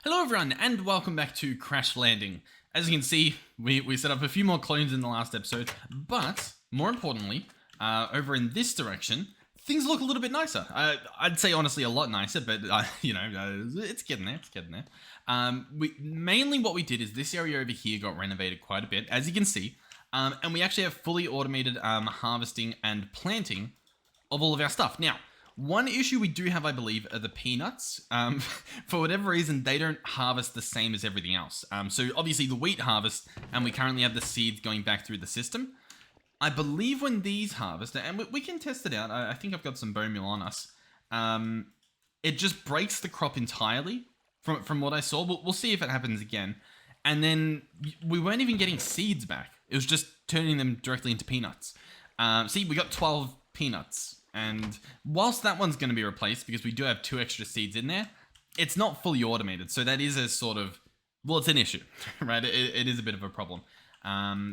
Hello everyone, and welcome back to Crash Landing. As you can see, we set up a few more clones in the last episode, but more importantly, over in this direction, things look a little bit nicer. I'd say honestly a lot nicer, but it's getting there, mainly what we did is this area over here got renovated quite a bit, as you can see, and we actually have fully automated harvesting and planting of all of our stuff. Now, one issue we do have, I believe, are the peanuts. For whatever reason, they don't harvest the same as everything else. So obviously the wheat harvests, and we currently have the seeds going back through the system. I believe when these harvest, and we can test it out. I think I've got some bone meal on us. It just breaks the crop entirely from what I saw. We'll see if it happens again. And then we weren't even getting seeds back. It was just turning them directly into peanuts. See, we got 12 peanuts. And whilst that one's going to be replaced, because we do have 2 extra seeds in there, it's not fully automated. So that is a sort of, well, it's an issue, right? It is a bit of a problem.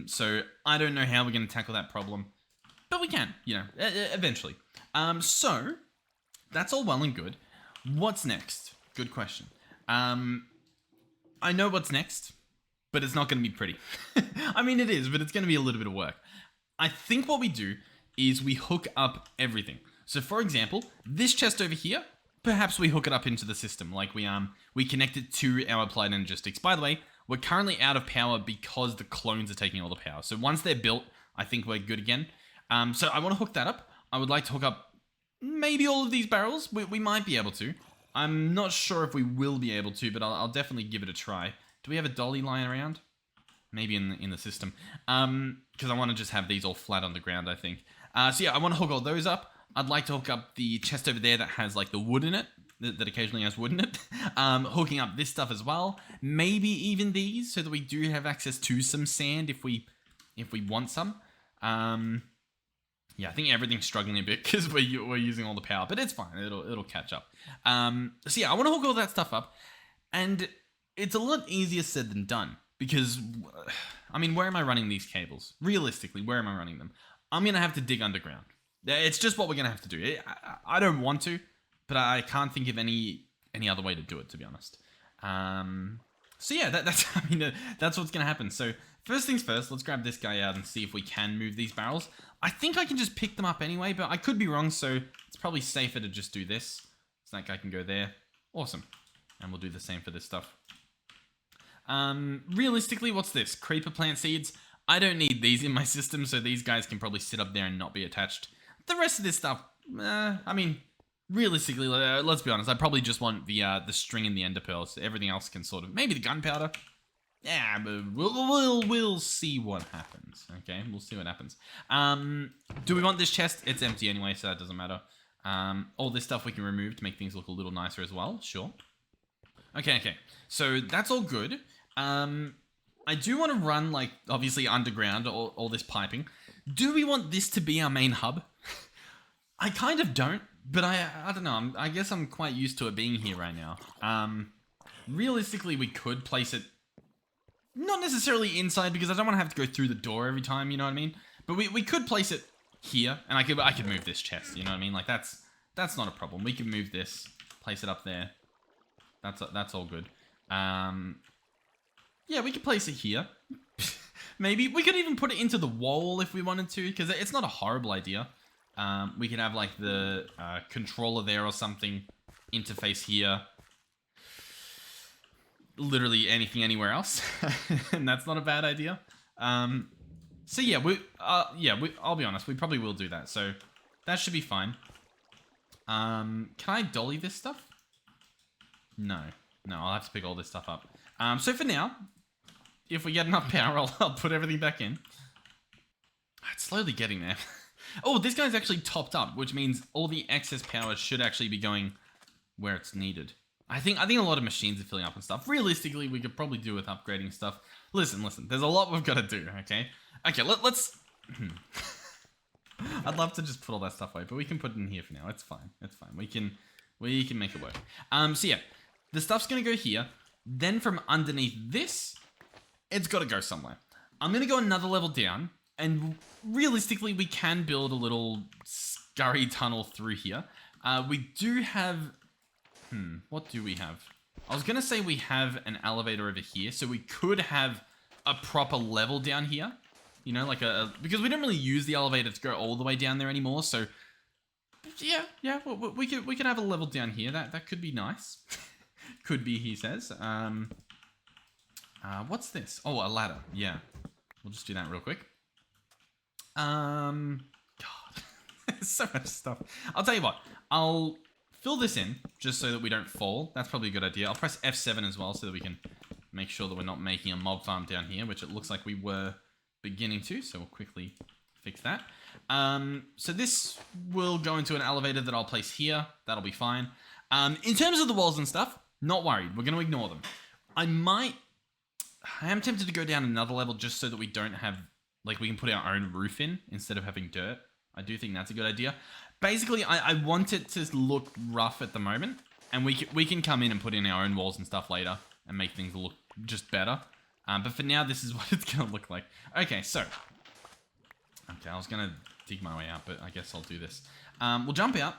So I don't know how we're going to tackle that problem, but we can, eventually. So that's all well and good. What's next? Good question. I know what's next, but it's not going to be pretty. I mean, it is, but it's going to be a little bit of work. I think what we do is we hook up everything. So for example, this chest over here, perhaps we hook it up into the system. Like we connect it to our applied energistics. By the way, we're currently out of power because the clones are taking all the power. So once they're built, I think we're good again. So I want to hook that up. I would like to hook up maybe all of these barrels. We might be able to. I'm not sure if we will be able to, but I'll definitely give it a try. Do we have a dolly lying around? Maybe in the system. Because I want to just have these all flat on the ground, I think. So yeah, I want to hook all those up. I'd like to hook up the chest over there that has like the wood in it, that occasionally has wood in it. Hooking up this stuff as well. Maybe even these, so that we do have access to some sand if we want some. Yeah, I think everything's struggling a bit because we're using all the power, but it's fine. It'll catch up. So yeah, I want to hook all that stuff up, and it's a lot easier said than done because, I mean, where am I running these cables? Realistically, where am I running them? I'm going to have to dig underground. It's just what we're going to have to do. I don't want to, but I can't think of any other way to do it, to be honest. So yeah, that's what's going to happen. So first things first, let's grab this guy out and see if we can move these barrels. I think I can just pick them up anyway, but I could be wrong, so it's probably safer to just do this. So that guy can go there. Awesome. And we'll do the same for this stuff. Realistically, what's this? Creeper plant seeds. I don't need these in my system, so these guys can probably sit up there and not be attached. The rest of this stuff, I mean, realistically, let's be honest, I probably just want the string and the ender pearls. Everything else can sort of, maybe the gunpowder. Yeah, but we'll see what happens. Okay, we'll see what happens. Do we want this chest? It's empty anyway, so that doesn't matter. All this stuff we can remove to make things look a little nicer as well. Sure. Okay. So that's all good. I do want to run, like, obviously underground, all this piping. Do we want this to be our main hub? I kind of don't, but I don't know. I guess I'm quite used to it being here right now. Realistically, we could place it, not necessarily inside, because I don't want to have to go through the door every time, you know what I mean? But we could place it here, and I could move this chest, you know what I mean? Like, that's not a problem. We can move this, place it up there. That's all good. Yeah, we could place it here. Maybe. We could even put it into the wall if we wanted to, because it's not a horrible idea. We could have, like, the controller there or something. Interface here. Literally anything anywhere else. And that's not a bad idea. So, yeah, I'll be honest. We probably will do that. So, that should be fine. Can I dolly this stuff? No, I'll have to pick all this stuff up. So for now, if we get enough power, I'll put everything back in. It's slowly getting there. Oh, this guy's actually topped up, which means all the excess power should actually be going where it's needed. I think a lot of machines are filling up and stuff. Realistically, we could probably do with upgrading stuff. Listen, there's a lot we've got to do, okay? Okay, let's... I'd love to just put all that stuff away, but we can put it in here for now. It's fine. We can make it work. So yeah, the stuff's going to go here. Then from underneath this, it's got to go somewhere. I'm going to go another level down, and realistically, we can build a little scurry tunnel through here. We do have... what do we have? I was going to say we have an elevator over here, so we could have a proper level down here. You know, like because we don't really use the elevator to go all the way down there anymore, so yeah, we could have a level down here. That could be nice. Could be, he says. What's this? Oh, a ladder. Yeah. We'll just do that real quick. God. So much stuff. I'll tell you what. I'll fill this in just so that we don't fall. That's probably a good idea. I'll press F7 as well so that we can make sure that we're not making a mob farm down here, which it looks like we were beginning to. So we'll quickly fix that. So this will go into an elevator that I'll place here. That'll be fine. In terms of the walls and stuff, not worried. We're going to ignore them. I am tempted to go down another level just so that we don't have, like, we can put our own roof in instead of having dirt. I do think that's a good idea. Basically, I want it to look rough at the moment, and we can come in and put in our own walls and stuff later and make things look just better. But for now, this is what it's going to look like. Okay, so. Okay, I was going to dig my way out, but I guess I'll do this. We'll jump out.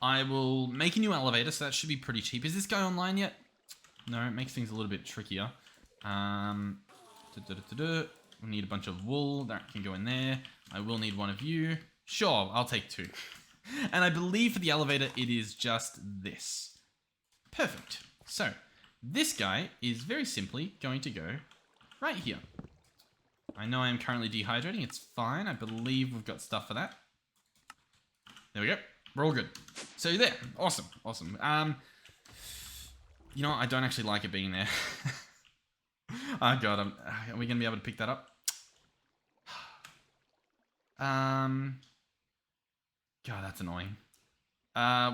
I will make a new elevator, so that should be pretty cheap. Is this guy online yet? No, it makes things a little bit trickier. We need a bunch of wool. That can go in there. I will need one of you. Sure, I'll take 2. And I believe for the elevator, it is just this. Perfect. So, this guy is very simply going to go right here. I know I am currently dehydrating. It's fine. I believe we've got stuff for that. There we go. We're all good. So there. Awesome. Awesome. You know what? I don't actually like it being there. Oh god, are we gonna be able to pick that up? God, that's annoying.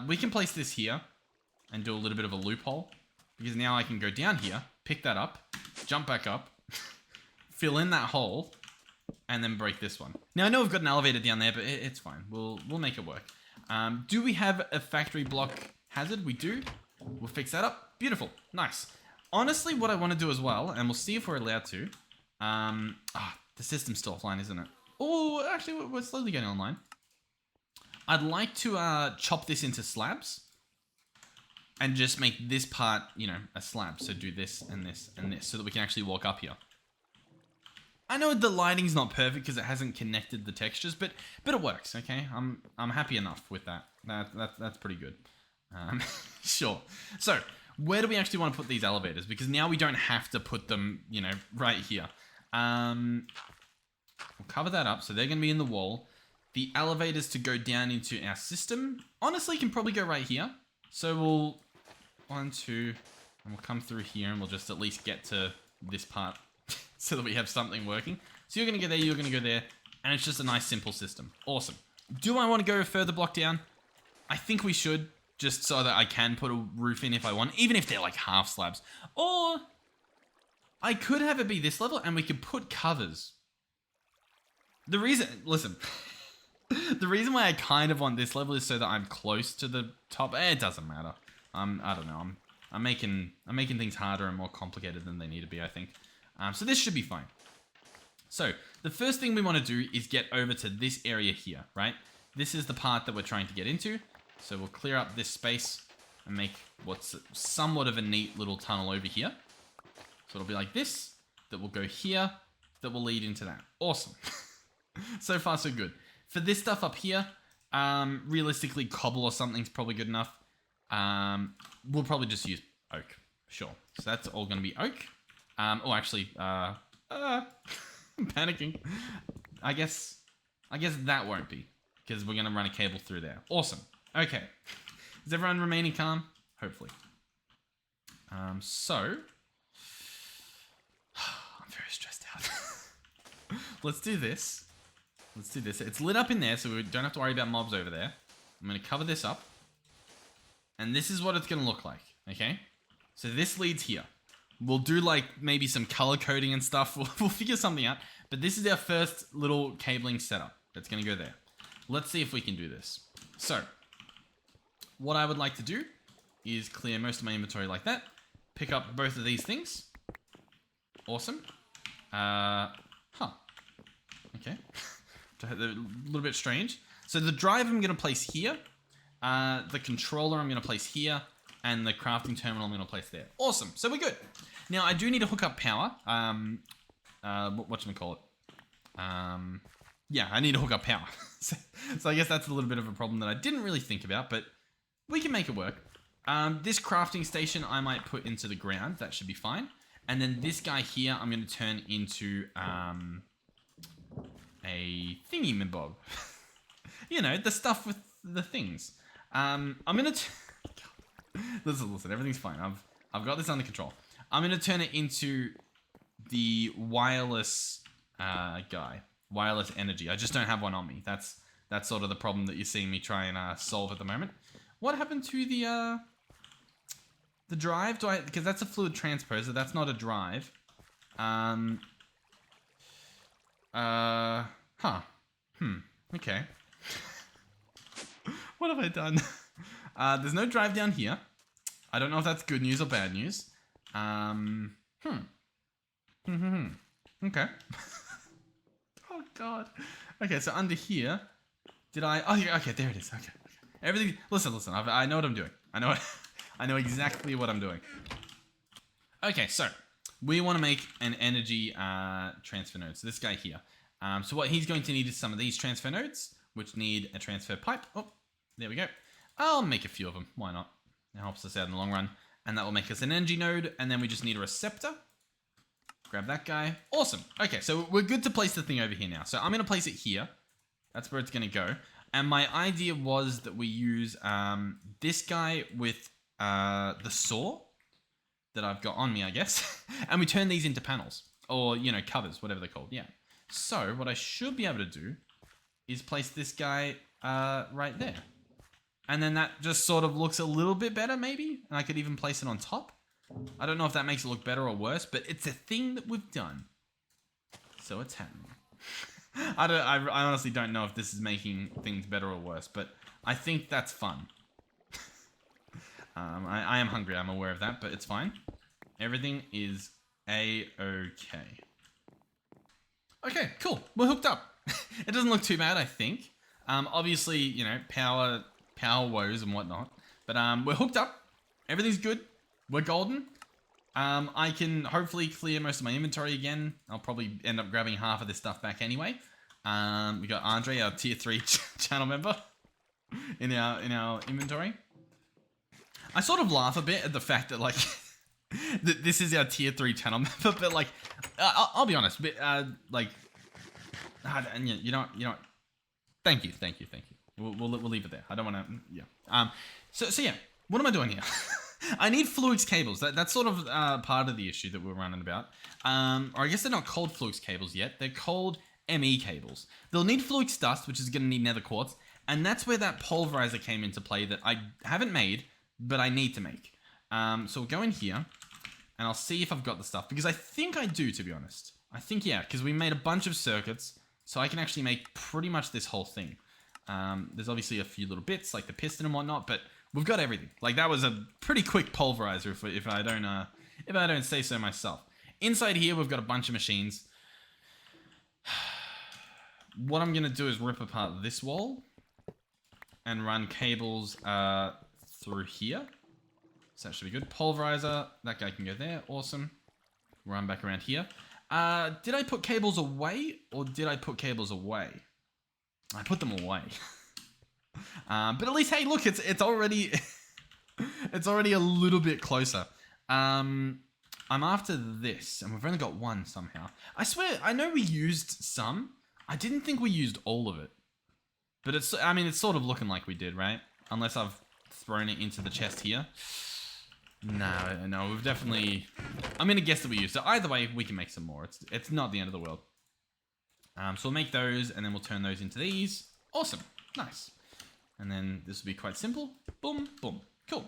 We can place this here and do a little bit of a loophole, because now I can go down here, pick that up, jump back up, fill in that hole, and then break this one. Now I know we've got an elevator down there, but it's fine. We'll make it work. Do we have a factory block hazard? We do. We'll fix that up. Beautiful. Nice. Honestly, what I want to do as well, and we'll see if we're allowed to. The system's still offline, isn't it? Oh, actually, we're slowly getting online. I'd like to chop this into slabs and just make this part, you know, a slab. So do this and this and this so that we can actually walk up here. I know the lighting's not perfect because it hasn't connected the textures, but it works. Okay, I'm happy enough with that. That's pretty good. Sure. So where do we actually want to put these elevators? Because now we don't have to put them, you know, right here. We'll cover that up. So they're going to be in the wall. The elevators to go down into our system, honestly, can probably go right here. So we'll 1, 2, and we'll come through here, and we'll just at least get to this part so that we have something working. So you're going to go there, you're going to go there, and it's just a nice, simple system. Awesome. Do I want to go a further block down? I think we should, just so that I can put a roof in if I want, even if they're like half slabs. Or I could have it be this level, and we could put covers. The reason, listen, the reason why I kind of want this level is so that I'm close to the top. It doesn't matter. I don't know. I'm making things harder and more complicated than they need to be, I think. So this should be fine. So the first thing we want to do is get over to this area here, right? This is the part that we're trying to get into. So we'll clear up this space and make what's somewhat of a neat little tunnel over here. So it'll be like this, that will go here, that will lead into that. Awesome. So far, so good. For this stuff up here, realistically, cobble or something's probably good enough. We'll probably just use oak. Sure. So that's all going to be oak. Oh, actually, I'm panicking. I guess that won't be, because we're going to run a cable through there. Awesome. Okay. Is everyone remaining calm? Hopefully. So, I'm very stressed out. Let's do this. Let's do this. It's lit up in there, so we don't have to worry about mobs over there. I'm going to cover this up. And this is what it's going to look like, okay? So this leads here. We'll do like maybe some color coding and stuff. We'll figure something out. But this is our first little cabling setup that's going to go there. Let's see if we can do this. So, what I would like to do is clear most of my inventory like that. Pick up both of these things. Awesome. Okay. A little bit strange. So the drive I'm going to place here. The controller I'm going to place here. and the crafting terminal I'm going to place there. Awesome. So we're good. Now, I do need to hook up power. Whatchamacallit? Yeah, I need to hook up power. So I guess that's a little bit of a problem that I didn't really think about, but we can make it work. This crafting station I might put into the ground. That should be fine. And then this guy here, I'm going to turn into a thingy-mabob. You know, the stuff with the things. I'm going to... Listen, everything's fine. I've got this under control. I'm going to turn it into the wireless guy. Wireless energy. I just don't have one on me. That's sort of the problem that you're seeing me try and solve at the moment. What happened to the drive? Because that's a fluid transposer. That's not a drive. Okay. What have I done? There's no drive down here. I don't know if that's good news or bad news. Okay. Oh, God. Okay, so under here, did I... Oh, yeah, okay, there it is. Okay. Everything... Listen. I know what I'm doing. I know exactly what I'm doing. Okay, so we want to make an energy transfer node. So this guy here. So what he's going to need is some of these transfer nodes, which need a transfer pipe. Oh, there we go. I'll make a few of them. Why not? It helps us out in the long run. And that will make us an energy node. And then we just need a receptor. Grab that guy. Awesome. Okay, so we're good to place the thing over here now. So I'm going to place it here. That's where it's going to go. And my idea was that we use this guy with the saw that I've got on me, I guess. And we turn these into panels. Or, you know, covers, whatever they're called. Yeah. So what I should be able to do is place this guy right there. And then that just sort of looks a little bit better, maybe. And I could even place it on top. I don't know if that makes it look better or worse, but it's a thing that we've done. So it's happening. I honestly don't know if this is making things better or worse, but I think that's fun. I am hungry, I'm aware of that, but it's fine. Everything is A-okay. Okay, cool. We're hooked up. It doesn't look too bad, I think. Obviously, you know, power woes and whatnot. But we're hooked up. Everything's good. We're golden. I can hopefully clear most of my inventory again. I'll probably end up grabbing half of this stuff back anyway. We got Andre, our tier 3 channel member, in our inventory. I sort of laugh a bit at the fact that, like, that this is our tier 3 channel member, but, like, I'll be honest, but, like, you know what? Thank you. We'll leave it there. I don't want to, yeah. So yeah, what am I doing here? I need Fluix cables. That's sort of part of the issue that we're running about. Or I guess they're not called Fluix cables yet. They're called ME cables. They'll need Fluix dust, which is going to need nether quartz. And that's where that pulverizer came into play that I haven't made, but I need to make. So we'll go in here, and I'll see if I've got the stuff. Because I think I do, to be honest. I think, yeah, because we made a bunch of circuits. So I can actually make pretty much this whole thing. There's obviously a few little bits, like the piston and whatnot, but we've got everything. Like, that was a pretty quick pulverizer, if I don't say so myself. Inside here, we've got a bunch of machines. What I'm gonna do is rip apart this wall and run cables through here. So that should be good. Pulverizer, that guy can go there. Awesome. Run back around here. Did I put cables away, or did I put cables away? I put them away. But at least, hey, look, it's already it's already a little bit closer. I'm after this, and we've only got one somehow. I swear, I know we used some. I didn't think we used all of it. But it's sort of looking like we did, right? Unless I've thrown it into the chest here. No, we've definitely... I'm going to guess that we used it. Either way, we can make some more. It's not the end of the world. So we'll make those, and then we'll turn those into these. Awesome. Nice. And then this will be quite simple. Boom, boom. Cool.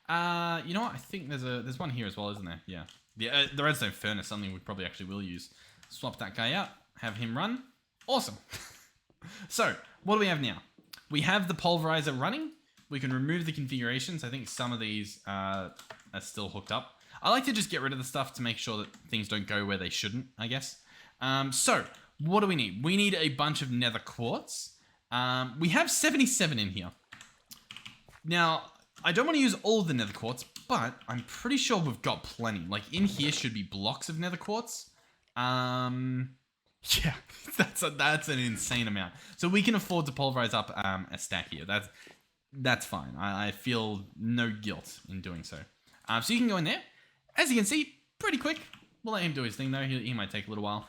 You know what? I think there's one here as well, isn't there? Yeah. The redstone furnace, something we probably actually will use. Swap that guy out. Have him run. Awesome. So, what do we have now? We have the pulverizer running. We can remove the configurations. I think some of these are still hooked up. I like to just get rid of the stuff to make sure that things don't go where they shouldn't, I guess. So, what do we need? We need a bunch of nether quartz. We have 77 in here. Now, I don't want to use all of the nether quartz, but I'm pretty sure we've got plenty. Like, in here should be blocks of nether quartz. Yeah, that's an insane amount. So we can afford to pulverize up a stack here. That's fine. I feel no guilt in doing so. So you can go in there. As you can see, pretty quick. We'll let him do his thing though. He might take a little while.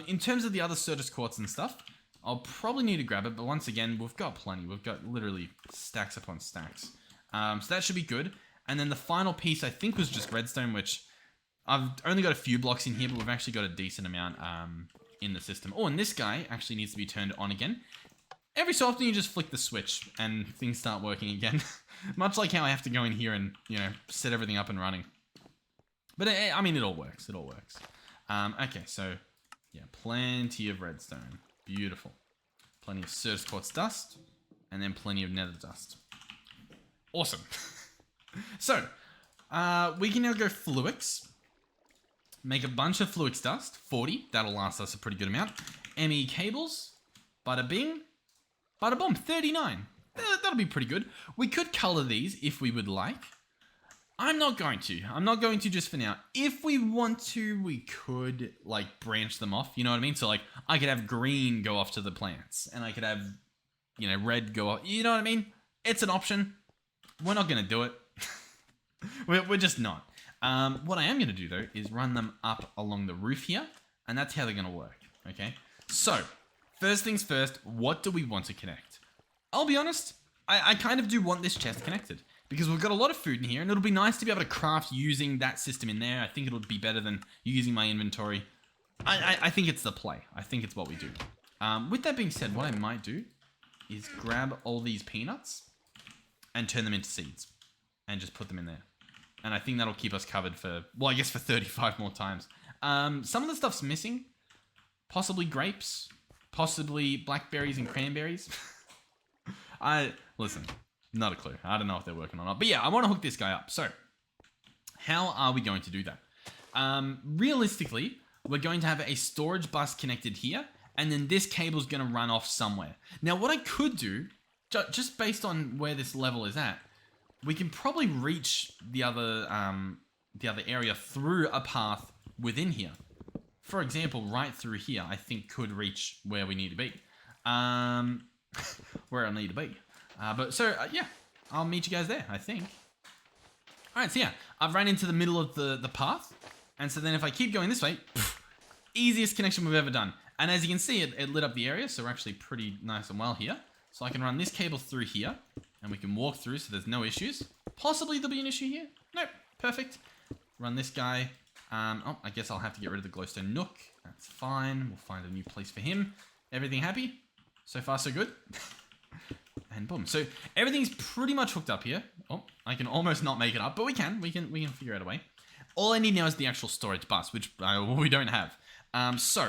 In terms of the other Certus quartz and stuff, I'll probably need to grab it. But once again, we've got plenty. We've got literally stacks upon stacks. So that should be good. And then the final piece I think was just redstone, which I've only got a few blocks in here, but we've actually got a decent amount in the system. Oh, and this guy actually needs to be turned on again. Every so often you just flick the switch and things start working again. Much like how I have to go in here and, you know, set everything up and running. But I mean, it all works. It all works. Okay, so yeah, plenty of redstone. Beautiful. Plenty of Certus quartz dust. And then plenty of nether dust. Awesome. So, we can now go fluix. Make a bunch of fluix dust, 40. That'll last us a pretty good amount. ME cables, bada bing, bada boom, 39. That'll be pretty good. We could color these if we would like. I'm not going to. I'm not going to just for now. If we want to, we could like branch them off. You know what I mean? So like I could have green go off to the plants and I could have, you know, red go off. You know what I mean? It's an option. We're not going to do it. We're just not. What I am going to do, though, is run them up along the roof here, and that's how they're going to work, okay? So, first things first, what do we want to connect? I'll be honest, I kind of do want this chest connected, because we've got a lot of food in here, and it'll be nice to be able to craft using that system in there. I think it'll be better than using my inventory. I think it's the play. I think it's what we do. With that being said, what I might do is grab all these peanuts and turn them into seeds, and just put them in there. And I think that'll keep us covered for, well, I guess for 35 more times. Some of the stuff's missing. Possibly grapes. Possibly blackberries and cranberries. Listen, not a clue. I don't know if they're working or not. But yeah, I want to hook this guy up. So, how are we going to do that? Realistically, we're going to have a storage bus connected here. And then this cable's going to run off somewhere. Now, what I could do, just based on where this level is at, we can probably reach the other area through a path within here. For example, right through here, I think could reach where we need to be. Where I need to be. Yeah, I'll meet you guys there, I think. All right, so yeah, I've ran into the middle of the path. And so then if I keep going this way, easiest connection we've ever done. And as you can see, it lit up the area, so we're actually pretty nice and well here. So I can run this cable through here. And we can walk through, so there's no issues. Possibly there'll be an issue here. Nope, perfect. Run this guy. Oh, I guess I'll have to get rid of the glowstone nook. That's fine. We'll find a new place for him. Everything happy? So far, so good. And boom. So everything's pretty much hooked up here. Oh, I can almost not make it up, but we can. We can figure out a way. All I need now is the actual storage bus, which we don't have. So,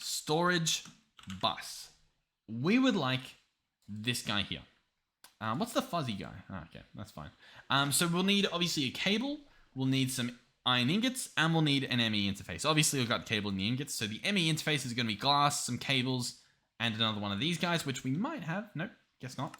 storage bus. We would like this guy here. What's the fuzzy guy? Oh, okay, that's fine. So we'll need, obviously, a cable. We'll need some iron ingots, and we'll need an ME interface. Obviously, we've got cable in the ingots, so the ME interface is going to be glass, some cables, and another one of these guys, which we might have. Nope, guess not.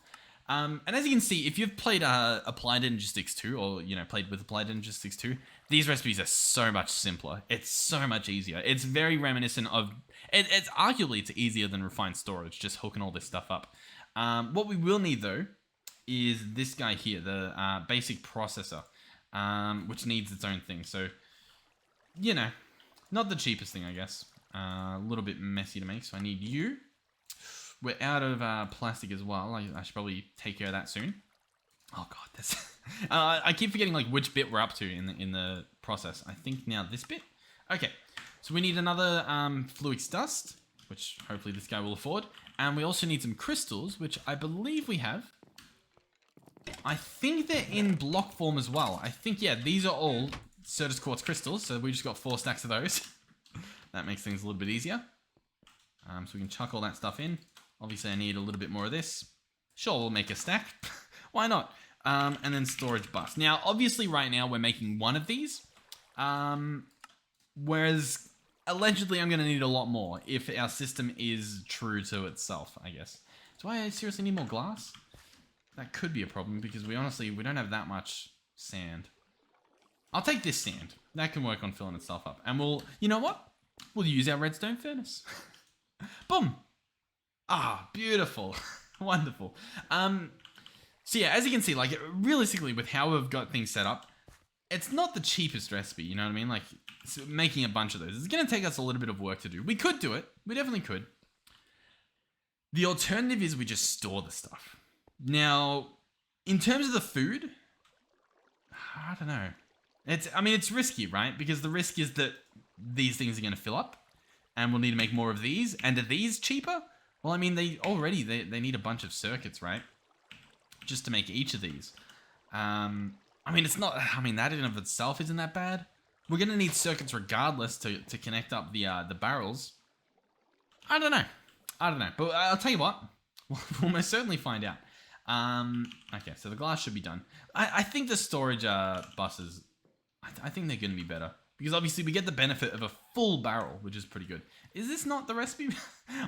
And as you can see, if you've played Applied Energistics 2, or, you know, played with Applied Energistics 2, these recipes are so much simpler. It's so much easier. It's very reminiscent of... It's arguably, it's easier than refined storage, just hooking all this stuff up. What we will need, though, is this guy here, the basic processor, which needs its own thing. So, you know, not the cheapest thing, I guess. A little bit messy to make, so I need you. We're out of plastic as well. I should probably take care of that soon. Oh god, this. I keep forgetting like which bit we're up to in the process. I think now this bit. Okay, so we need another fluix dust, which hopefully this guy will afford, and we also need some crystals, which I believe we have. I think they're in block form as well. I think, yeah, these are all Certus quartz crystals, so we just got 4 stacks of those. That makes things a little bit easier. So we can chuck all that stuff in. Obviously, I need a little bit more of this. Sure, we'll make a stack. Why not? And then storage bus. Now, obviously, right now, we're making one of these. Whereas, allegedly, I'm going to need a lot more if our system is true to itself, I guess. Do I seriously need more glass? that could be a problem because we don't have that much sand. I'll take this sand. That can work on filling itself up. And you know what? We'll use our redstone furnace. Boom. Ah, beautiful. Wonderful. So yeah, as you can see, like realistically with how we've got things set up, it's not the cheapest recipe, you know what I mean? Like making a bunch of those. It's going to take us a little bit of work to do. We could do it. We definitely could. The alternative is we just store the stuff. Now, in terms of the food, I don't know. It's risky, right? Because the risk is that these things are going to fill up and we'll need to make more of these. And are these cheaper? Well, I mean, they need a bunch of circuits, right? Just to make each of these. That in and of itself isn't that bad. We're going to need circuits regardless to connect up the barrels. I don't know. But I'll tell you what. We'll most certainly find out. Okay, so the glass should be done. I think the storage buses, I think they're going to be better. Because obviously we get the benefit of a full barrel, which is pretty good. Is this not the recipe?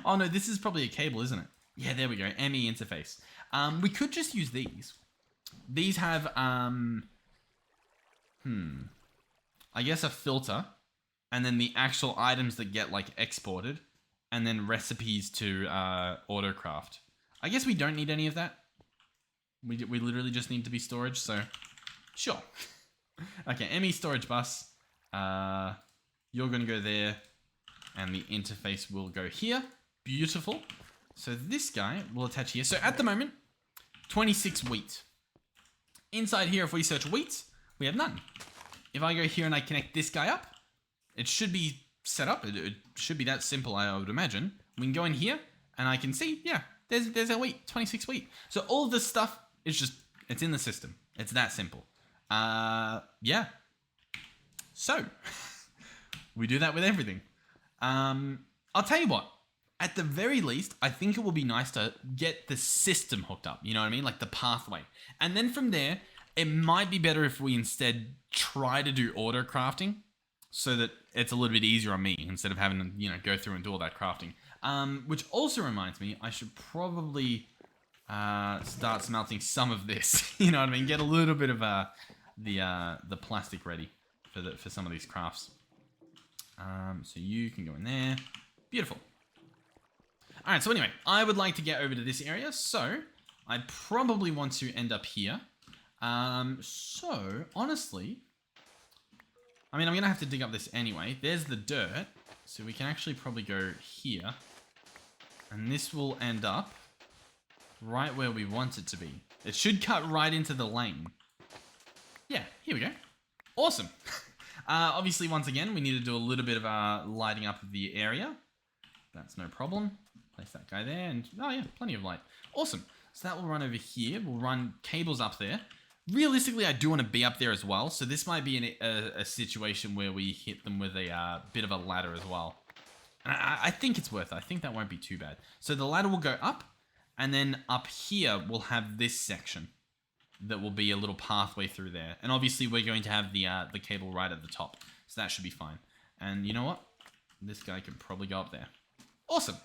Oh no, this is probably a cable, isn't it? Yeah, there we go. ME interface. We could just use these. These have, I guess a filter. And then the actual items that get like exported. And then recipes to autocraft. I guess we don't need any of that. We literally just need to be storage, so sure. Okay, ME storage bus. You're going to go there, and the interface will go here. Beautiful. So this guy will attach here. So at the moment, 26 wheat. Inside here, if we search wheat, we have none. If I go here and I connect this guy up, it should be set up. It should be that simple, I would imagine. We can go in here, and I can see, yeah, there's our wheat, 26 wheat. So all of this stuff is just, it's in the system. It's that simple. Yeah. So, we do that with everything. I'll tell you what. At the very least, I think it will be nice to get the system hooked up. You know what I mean? Like the pathway. And then from there, it might be better if we instead try to do auto crafting so that it's a little bit easier on me instead of having to, go through and do all that crafting. Which also reminds me, I should probably start smelting some of this. You know what I mean? Get a little bit of the plastic ready for some of these crafts. So you can go in there. Beautiful. All right, so anyway, I would like to get over to this area, so I probably want to end up here. So, honestly, I'm going to have to dig up this anyway. There's the dirt, so we can actually probably go here. And this will end up right where we want it to be. It should cut right into the lane. Yeah, here we go. Awesome. Obviously, once again, we need to do a little bit of lighting up of the area. That's no problem. Place that guy there, and oh yeah, plenty of light. Awesome. So that will run over here. We'll run cables up there. Realistically, I do want to be up there as well, so this might be a situation where we hit them with a bit of a ladder as well. And I think it's worth it. I think that won't be too bad. So the ladder will go up, and then up here we'll have this section that will be a little pathway through there. And obviously we're going to have the cable right at the top, so that should be fine. And you know what? This guy can probably go up there. Awesome.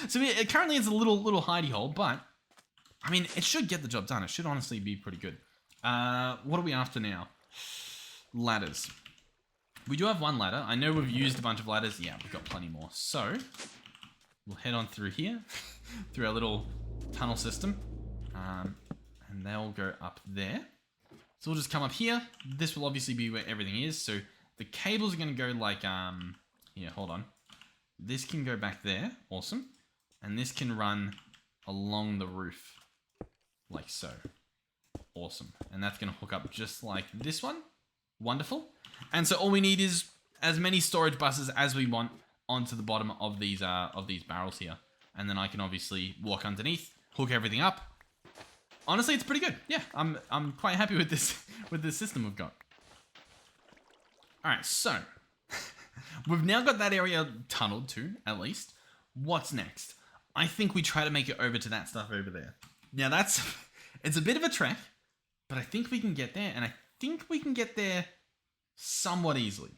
So currently it's a little hidey hole, but I mean, it should get the job done. It should honestly be pretty good. What are we after now? Ladders. We do have one ladder. I know we've used a bunch of ladders. Yeah, we've got plenty more. So we'll head on through here, through our little tunnel system, and they'll go up there. So we'll just come up here. This will obviously be where everything is. So the cables are going to go like, here, hold on. This can go back there. Awesome. And this can run along the roof. Like so. Awesome. And that's going to hook up just like this one. Wonderful. And so all we need is as many storage buses as we want onto the bottom of these barrels here. And then I can obviously walk underneath, hook everything up. Honestly, it's pretty good. Yeah, I'm quite happy with this system we've got. All right, so we've now got that area tunneled to, at least. What's next? I think we try to make it over to that stuff over there. Now it's a bit of a trek, but I think we can get there, and I think we can get there somewhat easily.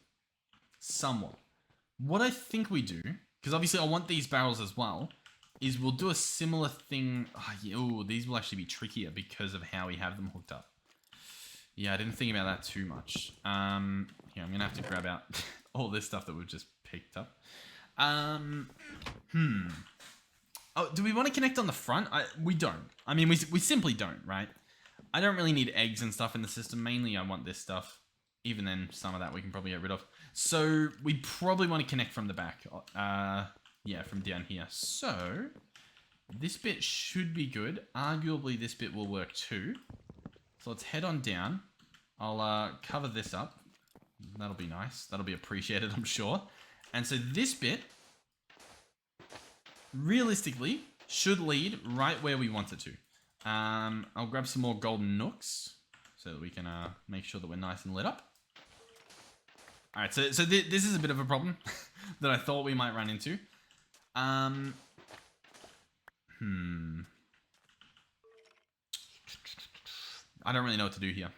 Somewhat. What I think we do, because obviously I want these barrels as well, is we'll do a similar thing. Oh, yeah, ooh, these will actually be trickier because of how we have them hooked up. Yeah, I didn't think about that too much. Here, I'm going to have to grab out all this stuff that we've just picked up. Oh, do we want to connect on the front? We don't. I mean, we simply don't, right? I don't really need eggs and stuff in the system. Mainly, I want this stuff. Even then, some of that we can probably get rid of. So, we probably want to connect from the back. Yeah, from down here. So, this bit should be good. Arguably, this bit will work too. So, let's head on down. I'll cover this up. That'll be nice. That'll be appreciated, I'm sure. And so, this bit, realistically, should lead right where we want it to. I'll grab some more golden nooks so that we can make sure that we're nice and lit up. Alright, so this is a bit of a problem that I thought we might run into. I don't really know what to do here.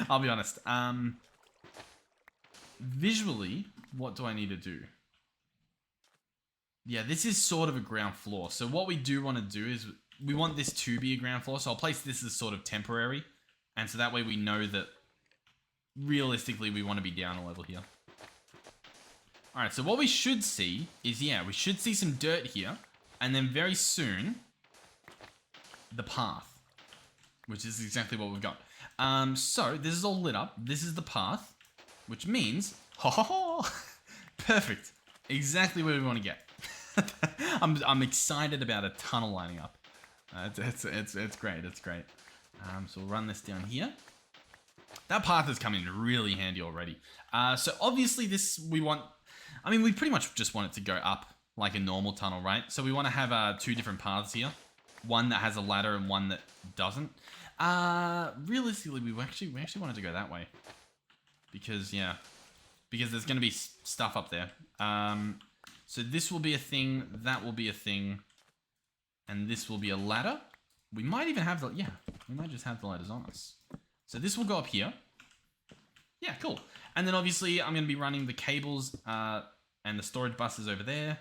I'll be honest. Visually, what do I need to do? Yeah, this is sort of a ground floor. So what we do want to do is we want this to be a ground floor. So I'll place this as sort of temporary. And so that way we know that realistically we want to be down a level here. Alright, so what we should see is, yeah, we should see some dirt here. And then very soon, the path. Which is exactly what we've got. So this is all lit up. This is the path. Which means, perfect. Exactly where we want to get. I'm excited about a tunnel lining up. It's great. It's great. So we'll run this down here. That path has come in really handy already. So obviously this we want. I mean, we pretty much just want it to go up like a normal tunnel, right? So we want to have two different paths here. One that has a ladder and one that doesn't. Realistically, we actually wanted to go that way. Because there's going to be stuff up there. So this will be a thing, that will be a thing, and this will be a ladder. We might even have we might just have the ladders on us. So this will go up here. Yeah, cool. And then obviously I'm going to be running the cables and the storage buses over there.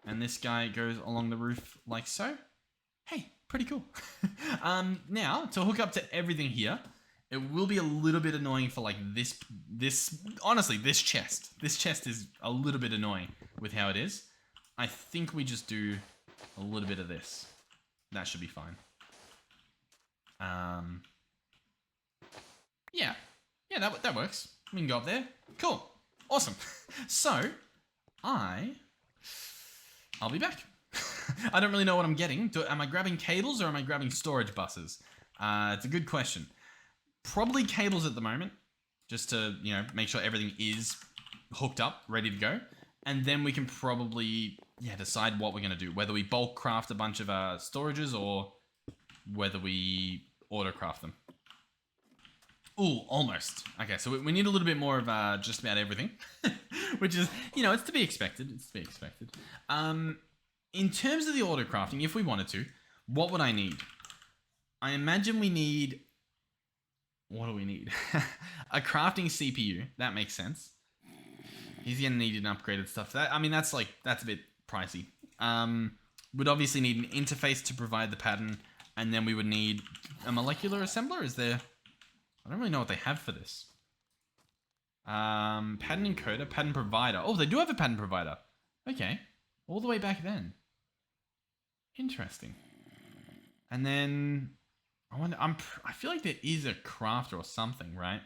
And this guy goes along the roof like so. Hey, pretty cool. Now, to hook up to everything here, it will be a little bit annoying for like honestly, this chest. This chest is a little bit annoying with how it is. I think we just do a little bit of this. That should be fine. Yeah, that works. We can go up there. Cool. Awesome. So, I'll be back. I don't really know what I'm getting. Am I grabbing cables or am I grabbing storage buses? It's a good question. Probably cables at the moment, just to, make sure everything is hooked up, ready to go. And then we can probably, decide what we're going to do. Whether we bulk craft a bunch of storages or whether we auto craft them. Ooh, almost. Okay, so we need a little bit more of just about everything. Which is, it's to be expected. It's to be expected. In terms of the auto crafting, if we wanted to, what would I need? I imagine we need... What do we need? A crafting CPU. That makes sense. He's gonna need an upgraded stuff. That's a bit pricey. We'd obviously need an interface to provide the pattern, and then we would need a molecular assembler. Is there? I don't really know what they have for this. Pattern encoder, pattern provider. Oh, they do have a pattern provider. Okay, all the way back then. Interesting. And then I wonder. I feel like there is a crafter or something, right?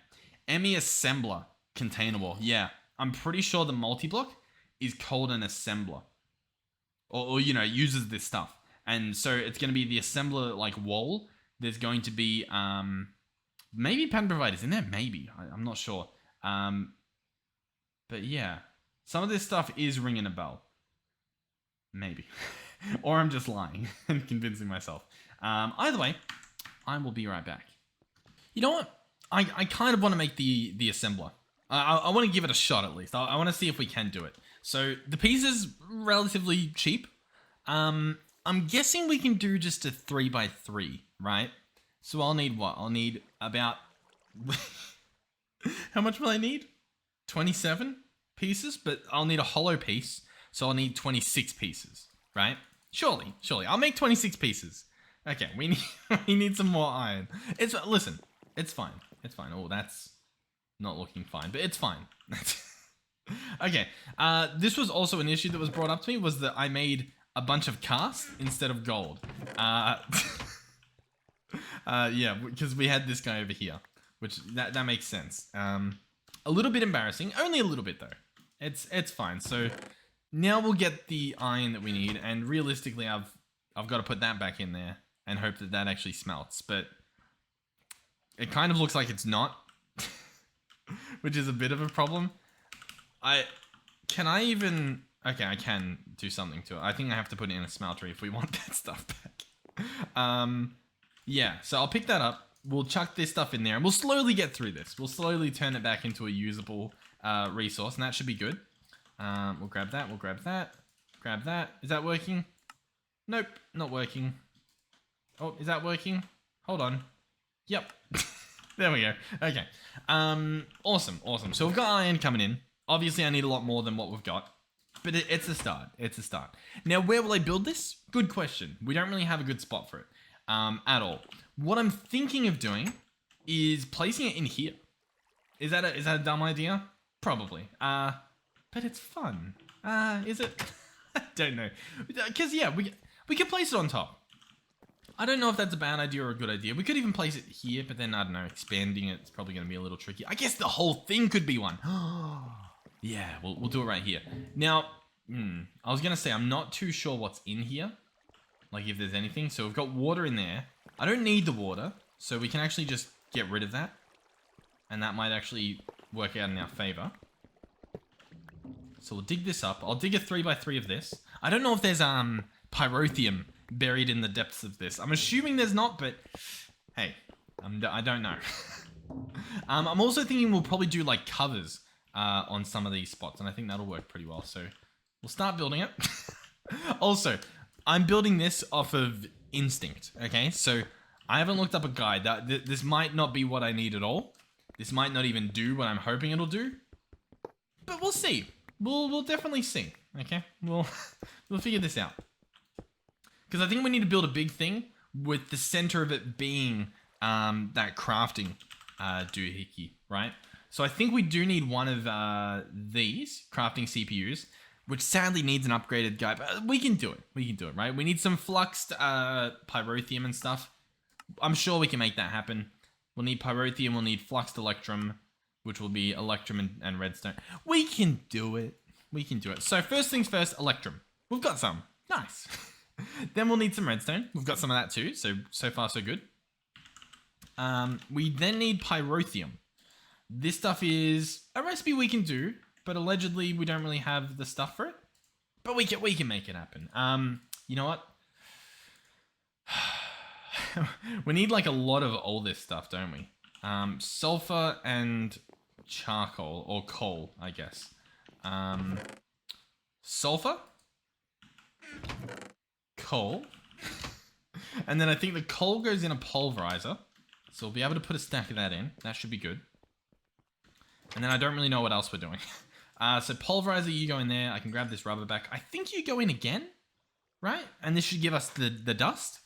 ME assembler container wall. Yeah, I'm pretty sure the multi-block is called an assembler, or uses this stuff. And so it's going to be the assembler wall. There's going to be maybe pattern providers in there. Maybe I'm not sure. But yeah, some of this stuff is ringing a bell. Maybe, or I'm just lying and convincing myself. Either way, I will be right back. You know what? I kind of want to make the assembler. I want to give it a shot at least. I want to see if we can do it. So the piece is relatively cheap. I'm guessing we can do just a 3x3, right? So I'll need what? I'll need about... How much will I need? 27 pieces, but I'll need a hollow piece. So I'll need 26 pieces, right? Surely. I'll make 26 pieces. Okay, we need we need some more iron. Listen, it's fine. It's fine. Oh, that's not looking fine, but it's fine. Okay. This was also an issue that was brought up to me, was that I made a bunch of cast instead of gold. Yeah, because we had this guy over here, which that makes sense. A little bit embarrassing, only a little bit though. It's fine. So now we'll get the iron that we need, and realistically, I've got to put that back in there and hope that that actually smelts. But it kind of looks like it's not, which is a bit of a problem. Can I even? Okay, I can do something to it. I think I have to put it in a smeltery if we want that stuff back. Yeah, so I'll pick that up. We'll chuck this stuff in there, and we'll slowly get through this. We'll slowly turn it back into a usable resource, and that should be good. We'll grab that. We'll grab that. Grab that. Is that working? Nope, not working. Oh, is that working? Hold on. Yep. There we go. Okay. Awesome. So we've got iron coming in. Obviously, I need a lot more than what we've got. But it's a start. It's a start. Now, where will I build this? Good question. We don't really have a good spot for it at all. What I'm thinking of doing is placing it in here. Is that a dumb idea? Probably. But it's fun. Is it? I don't know. Because, yeah, we can place it on top. I don't know if that's a bad idea or a good idea. We could even place it here, but then, I don't know, expanding it's probably going to be a little tricky. I guess the whole thing could be one. Yeah, we'll do it right here. Now, I was going to say, I'm not too sure what's in here. Like, if there's anything. So we've got water in there. I don't need the water, so we can actually just get rid of that. And that might actually work out in our favor. So we'll dig this up. I'll dig a 3x3 of this. I don't know if there's pyrotheum buried in the depths of this. I'm assuming there's not, but hey, I don't know. I'm also thinking we'll probably do like covers on some of these spots, and I think that'll work pretty well. So we'll start building it. Also, I'm building this off of instinct, okay? So I haven't looked up a guide. This might not be what I need at all. This might not even do what I'm hoping it'll do. But we'll see. We'll definitely see, okay? We'll figure this out. Because I think we need to build a big thing with the center of it being that crafting doohickey, right? So I think we do need one of these crafting CPUs, which sadly needs an upgraded guy, but we can do it. We can do it, right? We need some fluxed pyrotheum and stuff. I'm sure we can make that happen. We'll need pyrotheum, we'll need fluxed electrum, which will be electrum and redstone. We can do it. We can do it. So first things first, electrum. We've got some. Nice. Then we'll need some redstone. We've got some of that too, so far so good. We then need pyrotheum. This stuff is a recipe we can do, but allegedly we don't really have the stuff for it. But we can make it happen. You know what? We need like a lot of all this stuff, don't we? Sulfur and charcoal, or coal, I guess. Sulfur, coal, and then I think the coal goes in a pulverizer, so we'll be able to put a stack of that in. That should be good. And then I don't really know what else we're doing. So pulverizer, you go in there. I can grab this rubber back. I think you go in again, right? And this should give us the dust.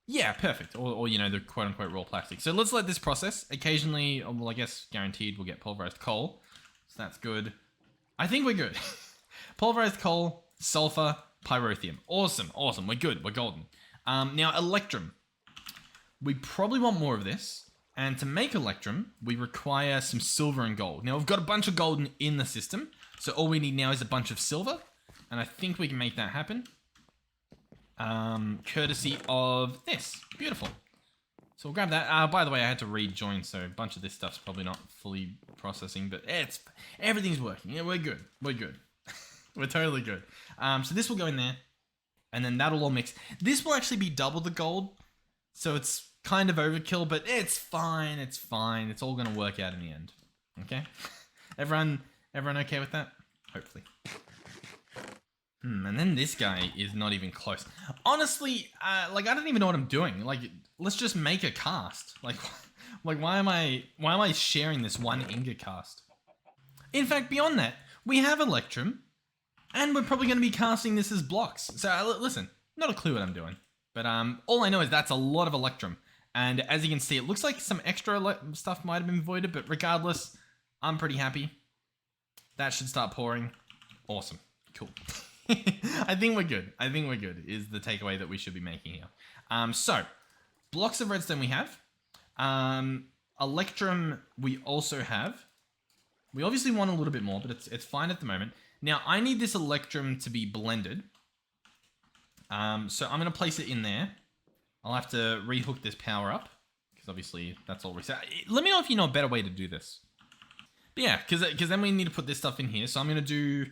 Yeah, perfect. Or you know, the quote-unquote raw plastic. So let's let this process. Occasionally, well, I guess guaranteed we'll get pulverized coal. So that's good. I think we're good. Pulverized coal, sulfur, pyrotheum. Awesome. We're good. We're golden. Now, electrum. We probably want more of this. And to make electrum, we require some silver and gold. Now, we've got a bunch of gold in the system. So all we need now is a bunch of silver. And I think we can make that happen. Courtesy of this. Beautiful. So we'll grab that. By the way, I had to rejoin, so a bunch of this stuff's probably not fully processing, but everything's working. Yeah, we're good. We're good. We're totally good. So this will go in there, and then that'll all mix. This will actually be double the gold, so it's kind of overkill, but it's fine. It's fine. It's all going to work out in the end. Okay? Everyone okay with that? Hopefully. And then this guy is not even close. Honestly, like I don't even know what I'm doing. Like, let's just make a cast. Like why am I sharing this one ingot cast? In fact, beyond that, we have electrum, and we're probably going to be casting this as blocks. So listen, Not a clue what I'm doing. But all I know is that's a lot of Electrum. And as you can see, it looks like some extra stuff might have been voided, but regardless, I'm pretty happy. That should start pouring. Awesome. Cool. I think we're good. I think we're good is the takeaway that we should be making here. So, blocks of redstone we have. Electrum we also have. We obviously want a little bit more, but it's fine at the moment. Now, I need this Electrum to be blended. So I'm going to place it in there. I'll have to rehook this power up, because obviously that's all reset. Let me know if you know a better way to do this. But yeah, because then we need to put this stuff in here. So I'm going to do...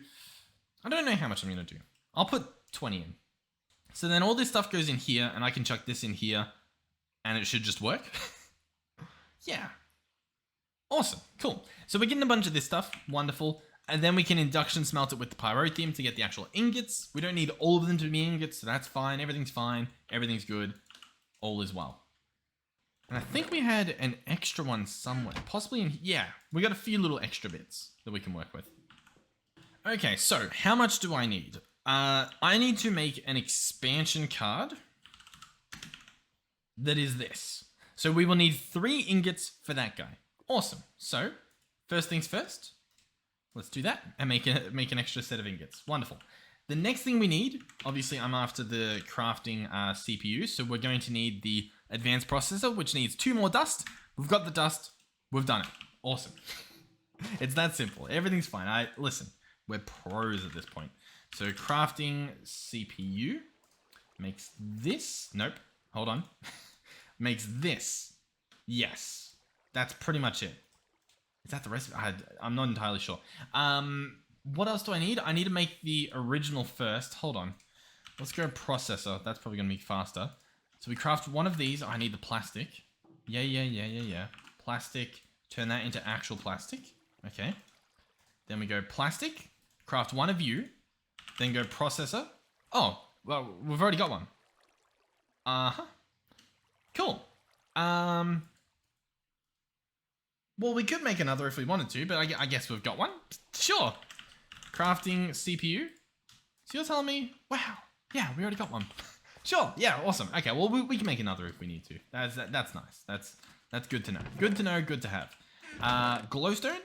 I don't know how much I'm going to do. I'll put 20 in. So then all this stuff goes in here, and I can chuck this in here, and it should just work. Yeah. Awesome. Cool. So we're getting a bunch of this stuff. Wonderful. And then we can induction smelt it with the pyrotheum to get the actual ingots. We don't need all of them to be ingots, so that's fine. Everything's fine. Everything's good. All is well. And I think we had an extra one somewhere. Possibly in... Yeah, we got a few little extra bits that we can work with. Okay, so how much do I need? I need to make an expansion card that is this. So we will need 3 ingots for that guy. Awesome. So, first things first. Let's do that and make an extra set of ingots. Wonderful. The next thing we need, obviously I'm after the crafting CPU, so we're going to need the advanced processor, which needs 2 more dust. We've got the dust. We've done it. Awesome. It's that simple. Everything's fine. Listen, we're pros at this point. So crafting CPU makes this. Nope. Hold on. Makes this. Yes. That's pretty much it. Is that the recipe? I'm not entirely sure. What else do I need? I need to make the original first. Hold on. Let's go processor. That's probably going to be faster. So we craft one of these. I need the plastic. Yeah. Plastic. Turn that into actual plastic. Okay. Then we go plastic. Craft one of you. Then go processor. Oh, well, we've already got one. Uh-huh. Cool. Well, we could make another if we wanted to, but I guess we've got one. Sure. Crafting CPU. So you're telling me, wow, yeah, we already got one. Sure, yeah, awesome. Okay, well, we can make another if we need to. That's nice. That's good to know. Good to know, good to have. Glowstone.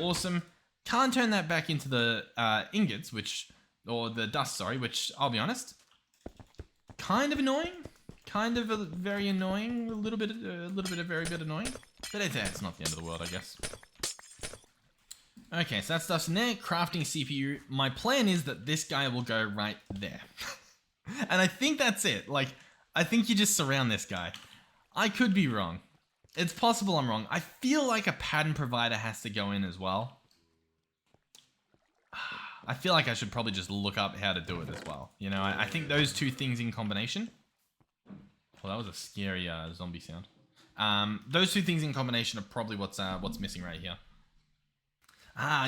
Awesome. Can't turn that back into the ingots, or the dust, sorry, which, I'll be honest, kind of annoying. Kind of very annoying. A little bit of very bit annoying. But it's not the end of the world, I guess. Okay, so that stuff's in there. Crafting CPU. My plan is that this guy will go right there. And I think that's it. Like, I think you just surround this guy. I could be wrong. It's possible I'm wrong. I feel like a pattern provider has to go in as well. I feel like I should probably just look up how to do it as well. You know, I think those two things in combination... Well, that was a scary zombie sound. Those two things in combination are probably what's missing right here.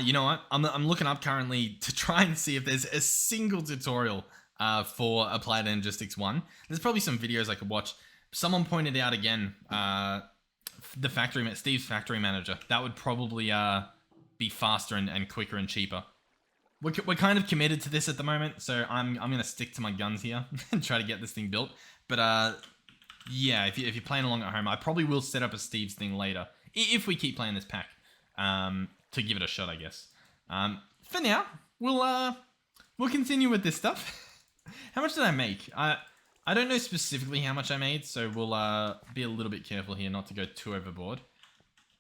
You know what? I'm looking up currently to try and see if there's a single tutorial for Applied Energistics 1. There's probably some videos I could watch. Someone pointed out again, Steve's factory manager. That would probably be faster and quicker and cheaper. We're kind of committed to this at the moment, so I'm gonna stick to my guns here and try to get this thing built. But yeah, if you're playing along at home, I probably will set up a Steve's thing later if we keep playing this pack to give it a shot, I guess. For now, we'll continue with this stuff. How much did I make? I don't know specifically how much I made, so we'll be a little bit careful here not to go too overboard.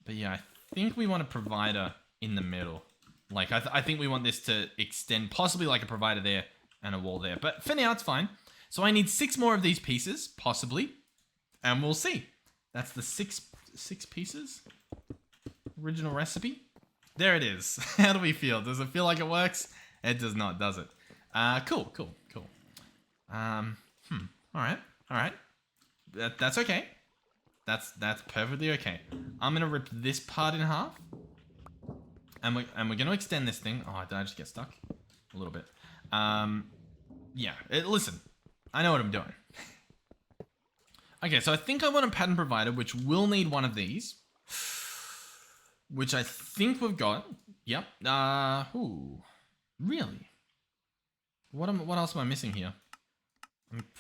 But yeah, I think we want a provider in the middle. Like, I think we want this to extend, possibly like a provider there and a wall there. But for now, it's fine. So I need 6 more of these pieces, possibly. And we'll see. That's the six pieces. Original recipe. There it is. How do we feel? Does it feel like it works? It does not, does it? Cool. Alright. That's okay. That's perfectly okay. I'm gonna rip this part in half. And we're gonna extend this thing. Oh, did I just get stuck? A little bit. Yeah, listen. I know what I'm doing. Okay, so I think I want a pattern provider, which will need one of these. Which I think we've got. Yep. Ooh. Really? What else am I missing here?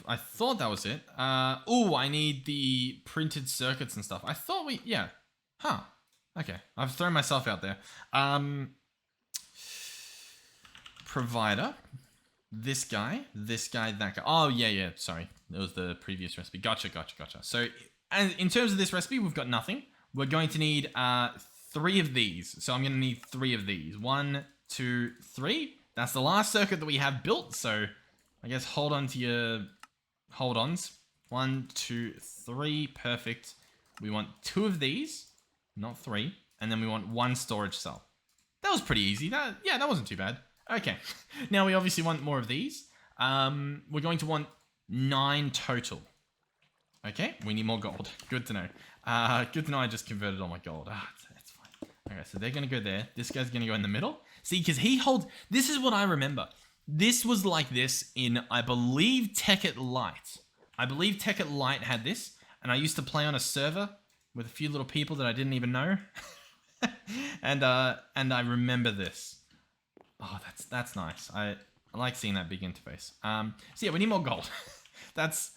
I thought that was it. Oh, I need the printed circuits and stuff. I thought yeah. Huh. Okay, I've thrown myself out there. Provider. This guy, that guy. Oh, yeah, sorry. It was the previous recipe. Gotcha. So, and in terms of this recipe, we've got nothing. We're going to need 3 of these. So I'm going to need 3 of these. 1, 2, 3. That's the last circuit that we have built. So I guess hold on to your hold-ons. 1, 2, 3. Perfect. We want 2 of these, not 3. And then we want 1 storage cell. That was pretty easy. That wasn't too bad. Okay, now we obviously want more of these. We're going to want 9 total. Okay, we need more gold. Good to know. Good to know I just converted all my gold. It's fine. Okay, so they're going to go there. This guy's going to go in the middle. See, because he holds... This is what I remember. This was like this in, I believe, Tekkit Lite. I believe Tekkit Lite had this, and I used to play on a server with a few little people that I didn't even know. and I remember this. Oh, that's nice. I like seeing that big interface. So yeah, we need more gold. that's